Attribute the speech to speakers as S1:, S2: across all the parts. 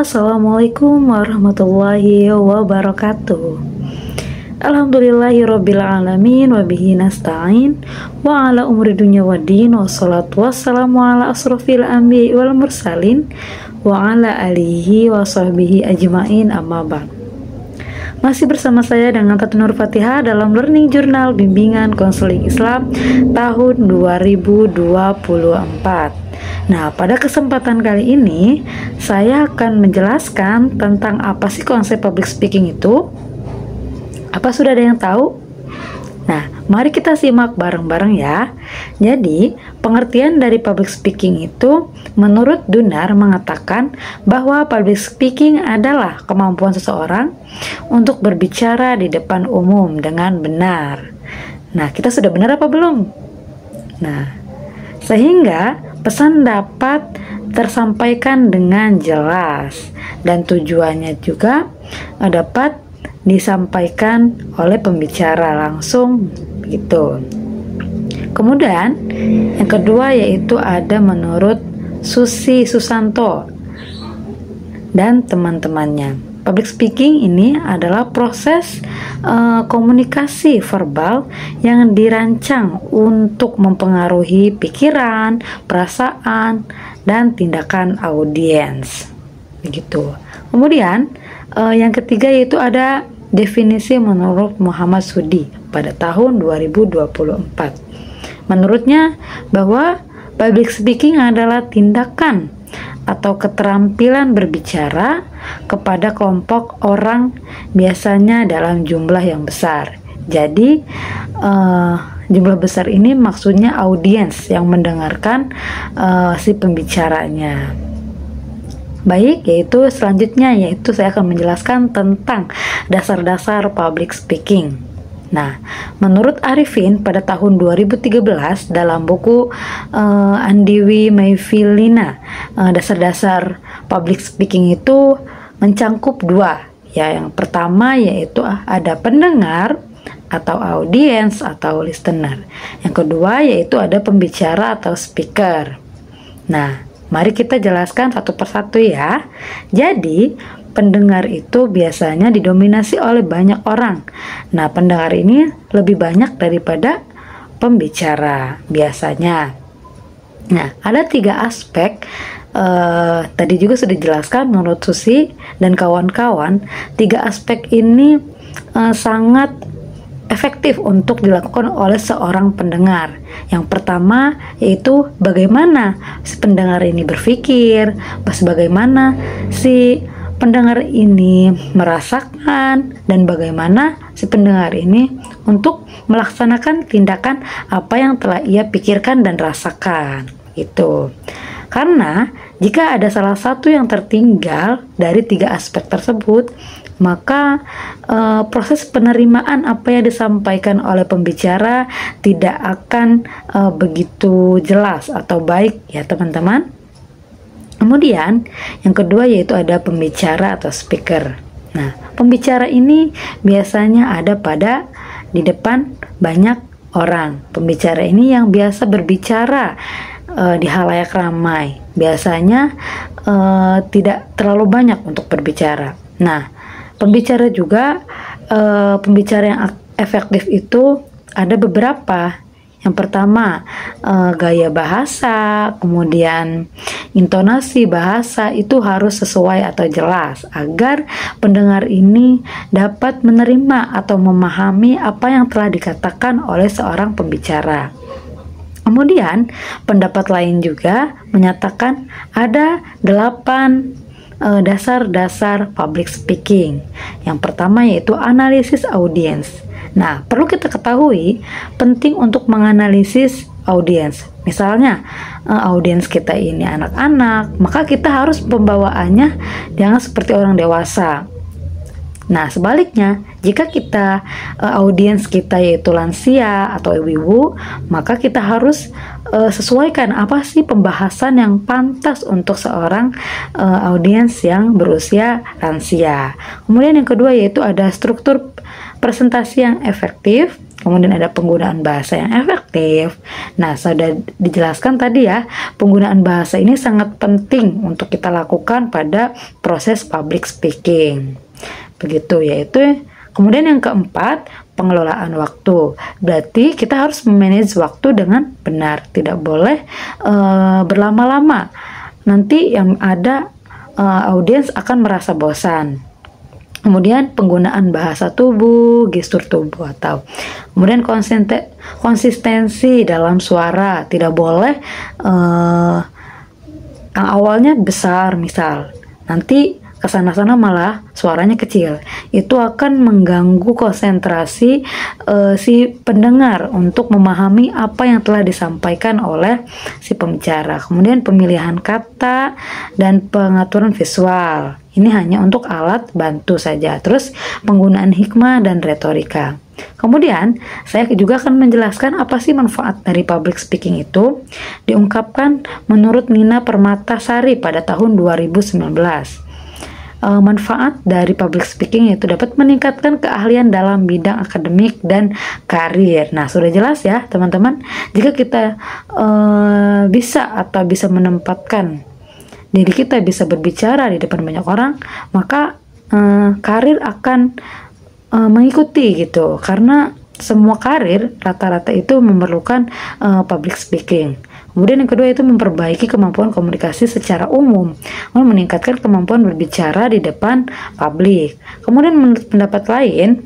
S1: Assalamualaikum warahmatullahi wabarakatuh. Alhamdulillahirabbil alamin wa bihi nasta'in wa ala umri dunya waddin wassalatu wassalamu ala asrofil anbiya'i wal mursalin wa ala alihi wa sahbihi ajma'in, amma ba'd. Masih bersama saya dengan Tati Nur Fatihah dalam Learning Journal Bimbingan Konseling Islam tahun 2024. Nah, pada kesempatan kali ini saya akan menjelaskan tentang apa sih konsep public speaking itu. Apa sudah ada yang tahu? Nah, mari kita simak bareng-bareng ya. Jadi, pengertian dari public speaking itu menurut Dunar mengatakan bahwa public speaking adalah kemampuan seseorang untuk berbicara di depan umum dengan benar. Nah, kita sudah benar apa belum? Nah, sehingga pesan dapat tersampaikan dengan jelas dan tujuannya juga dapat disampaikan oleh pembicara langsung begitu. Kemudian yang kedua yaitu ada menurut Susi Susanto dan teman-temannya. Public speaking ini adalah proses komunikasi verbal yang dirancang untuk mempengaruhi pikiran, perasaan, dan tindakan audiens. Begitu. Kemudian yang ketiga yaitu ada definisi menurut Muhammad Sudi pada tahun 2024. Menurutnya bahwa public speaking adalah tindakan atau keterampilan berbicara kepada kelompok orang biasanya dalam jumlah yang besar. Jadi jumlah besar ini maksudnya audiens yang mendengarkan si pembicaranya. Baik, yaitu selanjutnya yaitu saya akan menjelaskan tentang dasar-dasar public speaking. Nah, menurut Arifin pada tahun 2013 dalam buku Andiwi Mayfilina, dasar-dasar public speaking itu mencangkup dua. Ya, yang pertama yaitu ada pendengar atau audiens atau listener. Yang kedua yaitu ada pembicara atau speaker. Nah, mari kita jelaskan satu persatu ya. Jadi, pendengar itu biasanya didominasi oleh banyak orang. Nah, pendengar ini lebih banyak daripada pembicara biasanya. Nah, ada 3 aspek. Tadi juga sudah dijelaskan menurut Susi dan kawan-kawan. 3 aspek ini sangat efektif untuk dilakukan oleh seorang pendengar. Yang pertama yaitu bagaimana si pendengar ini berpikir, bagaimana si pendengar ini merasakan, dan bagaimana si pendengar ini untuk melaksanakan tindakan apa yang telah ia pikirkan dan rasakan. Itu karena jika ada salah satu yang tertinggal dari 3 aspek tersebut, maka proses penerimaan apa yang disampaikan oleh pembicara tidak akan begitu jelas atau baik ya teman-teman. Kemudian yang kedua yaitu ada pembicara atau speaker. Nah, pembicara ini biasanya ada di depan banyak orang. Pembicara ini yang biasa berbicara di halayak ramai. Biasanya tidak terlalu banyak untuk berbicara. Nah, pembicara yang efektif itu ada beberapa. Yang pertama, gaya bahasa, kemudian intonasi bahasa itu harus sesuai atau jelas agar pendengar ini dapat menerima atau memahami apa yang telah dikatakan oleh seorang pembicara. Kemudian, pendapat lain juga menyatakan ada 8 dasar-dasar public speaking. Yang pertama yaitu analisis audiens. Nah, perlu kita ketahui penting untuk menganalisis audiens. Misalnya, audiens kita ini anak-anak, maka kita harus pembawaannya jangan seperti orang dewasa. Nah, sebaliknya, jika audiens kita yaitu lansia atau ibu-ibu, maka kita harus sesuaikan apa sih pembahasan yang pantas untuk seorang audiens yang berusia lansia. Kemudian yang kedua yaitu ada struktur presentasi yang efektif. kemudian ada penggunaan bahasa yang efektif. Nah, sudah dijelaskan tadi ya, penggunaan bahasa ini sangat penting untuk kita lakukan pada proses public speaking. Begitu, yaitu kemudian yang keempat, pengelolaan waktu. Berarti kita harus memanage waktu dengan benar, tidak boleh berlama-lama. Nanti yang ada audiens akan merasa bosan. Kemudian penggunaan bahasa tubuh, gestur tubuh, atau kemudian konsistensi dalam suara. Tidak boleh yang awalnya besar misal, nanti kesana-sana malah suaranya kecil. Itu akan mengganggu konsentrasi si pendengar untuk memahami apa yang telah disampaikan oleh si pembicara. Kemudian pemilihan kata dan pengaturan visual. Ini hanya untuk alat bantu saja. Terus penggunaan hikmah dan retorika. Kemudian saya juga akan menjelaskan apa sih manfaat dari public speaking itu. Diungkapkan menurut Nina Permatasari pada tahun 2019. Manfaat dari public speaking itu dapat meningkatkan keahlian dalam bidang akademik dan karir. Nah, sudah jelas ya teman-teman, jika kita bisa menempatkan diri kita bisa berbicara di depan banyak orang, maka karir akan mengikuti gitu, karena semua karir rata-rata itu memerlukan public speaking. Kemudian yang kedua itu memperbaiki kemampuan komunikasi secara umum, meningkatkan kemampuan berbicara di depan publik. Kemudian menurut pendapat lain,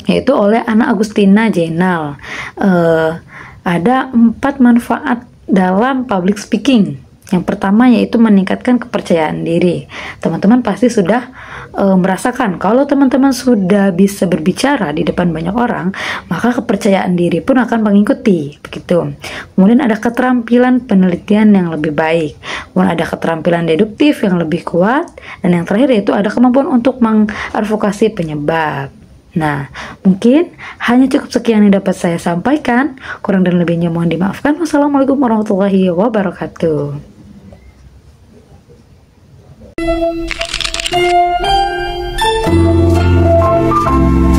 S1: yaitu oleh Ana Agustina Jenal, ada 4 manfaat dalam public speaking. Yang pertama yaitu meningkatkan kepercayaan diri. Teman-teman pasti sudah merasakan kalau teman-teman sudah bisa berbicara di depan banyak orang, maka kepercayaan diri pun akan mengikuti, begitu. Kemudian ada keterampilan penelitian yang lebih baik, kemudian ada keterampilan deduktif yang lebih kuat, dan yang terakhir yaitu ada kemampuan untuk mengadvokasi penyebab. Nah, mungkin hanya cukup sekian yang dapat saya sampaikan. Kurang dan lebihnya mohon dimaafkan. Wassalamualaikum warahmatullahi wabarakatuh. Thank you.